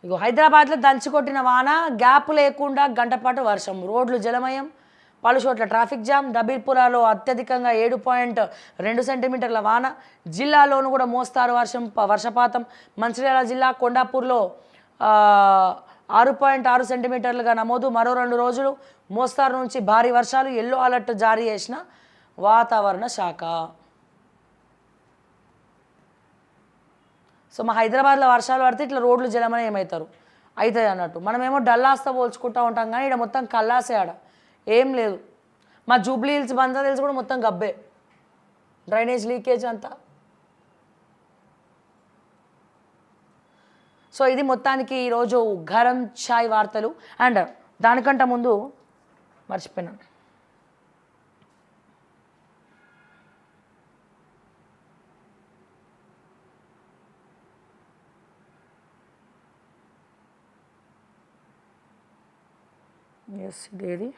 ఇగో హైదరాబాద్లో దంచి కొట్టిన వాన, గ్యాప్ లేకుండా గంటపాటు వర్షం, రోడ్లు జలమయం, పలు చోట్ల ట్రాఫిక్ జామ్. దబీర్పురాలో అత్యధికంగా 7.2 సెంటీమీటర్ల వాన, జిల్లాలోనూ కూడా మోస్తారు వర్షపాతం. మంచిర్యాల జిల్లా కొండాపూర్లో 6.6 సెంటీమీటర్లుగా నమోదు. మరో 2 రోజులు మోస్తారు నుంచి భారీ వర్షాలు, ఎల్లో అలర్ట్ జారీ చేసిన వాతావరణ శాఖ. సో మా హైదరాబాద్లో వర్షాలు పడితే ఇట్లా రోడ్లు జలమయం అవుతారు అవుతాయి అన్నట్టు. మనమేమో డల్లాస్తో పోల్చుకుంటూ ఉంటాం, కానీ ఇక్కడ మొత్తం కల్లాసే, ఆడ ఏం లేదు. మా జూబ్లీ హిల్స్, బంజారా హిల్స్ కూడా మొత్తం గబ్బే, డ్రైనేజ్ లీకేజ్ అంతా. సో ఇది మొత్తానికి ఈరోజు గరం ఛాయ్ వార్తలు. అండ్ దానికంటే ముందు మర్చిపోయినాను, ఎస్ ఇదేది